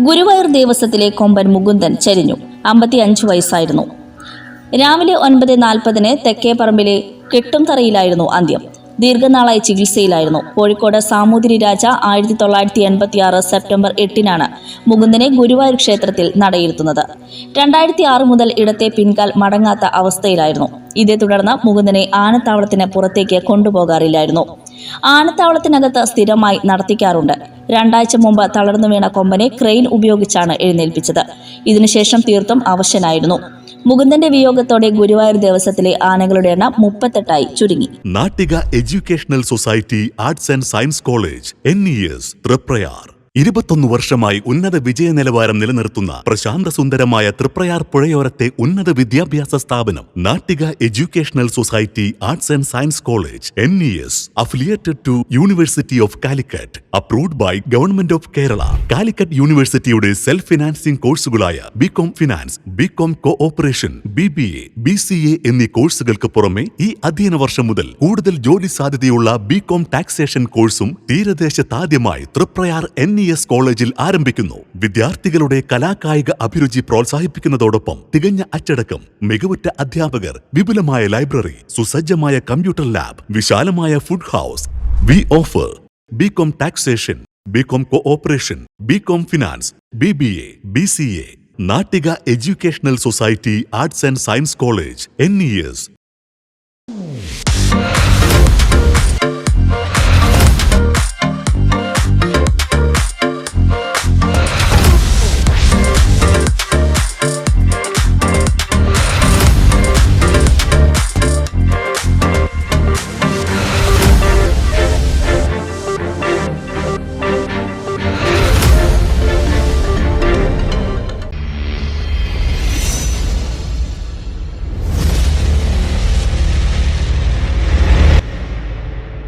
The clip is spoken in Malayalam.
ഗുരുവായൂർ ദേവസ്വത്തിലെ കൊമ്പൻ മുകുന്ദൻ ചരിഞ്ഞു. 55 വയസ്സായിരുന്നു. രാവിലെ 9:40 തെക്കേപ്പറമ്പിലെ കെട്ടുംതറയിലായിരുന്നു അന്ത്യം. ദീർഘനാളായി ചികിത്സയിലായിരുന്നു. കോഴിക്കോട് സാമൂതിരി രാജ 1986 സെപ്റ്റംബർ 8 മുകുന്ദനെ ഗുരുവായൂർ ക്ഷേത്രത്തിൽ നടയിരുത്തുന്നത്. 2006 മുതൽ ഇടത്തെ പിൻകാൽ മടങ്ങാത്ത അവസ്ഥയിലായിരുന്നു. ഇതേ തുടർന്ന് മുകുന്ദനെ ആനത്താവളത്തിന് പുറത്തേക്ക് കൊണ്ടുപോകാറില്ലായിരുന്നു. ആനത്താവളത്തിനകത്ത് സ്ഥിരമായി നടത്തിക്കാറുണ്ട്. 2 ആഴ്ച മുമ്പ് തളർന്നു വീണ കൊമ്പനെ ക്രെയിൻ ഉപയോഗിച്ചാണ് എഴുന്നേൽപ്പിച്ചത്. ഇതിനുശേഷം തീർത്തും അവശനായിരുന്നു. മുകുന്ദന്റെ വിയോഗത്തോടെ ഗുരുവായൂർ ദേവസ്വത്തിലെ ആനകളുടെ എണ്ണം 38 ചുരുങ്ങി. Nattika educational society arts and science college NES Thriprayar 21 വർഷമായി ഉന്നത വിജയ നിലവാരം നിലനിർത്തുന്ന പ്രശാന്ത സുന്ദരമായ തൃപ്രയാർ പുഴയോരത്തെ ഉന്നത വിദ്യാഭ്യാസ സ്ഥാപനം Nattika educational society arts and science college NES affiliated to university of Calicut, approved by government of Kerala. Calicut യൂണിവേഴ്സിറ്റിയുടെ സെൽഫ് ഫിനാൻസിംഗ് കോഴ്സുകളായ BCom finance, BCom cooperation, BBA, BCA എന്നീ കോഴ്സുകൾക്ക് പുറമെ ഈ അധ്യയന വർഷം മുതൽ കൂടുതൽ ജോലി സാധ്യതയുള്ള ബികോം ടാക്സേഷൻ കോഴ്സും തീരദേശത്താദ്യമായി തൃപ്രയാർ NES കോളേജിൽ ആരംഭിക്കുന്നു. വിദ്യാർത്ഥികളുടെ കലാകായിക അഭിരുചി പ്രോത്സാഹിപ്പിക്കുന്നതോടൊപ്പം തികഞ്ഞ അച്ചടക്കം, മികവുറ്റ അധ്യാപകർ, വിപുലമായ ലൈബ്രറി, സുസജ്ജമായ കമ്പ്യൂട്ടർ ലാബ്, വിശാലമായ food house. We offer BCom taxation, BCom cooperation, BCom finance, BBA, BCA. Nattika educational society arts and science college NES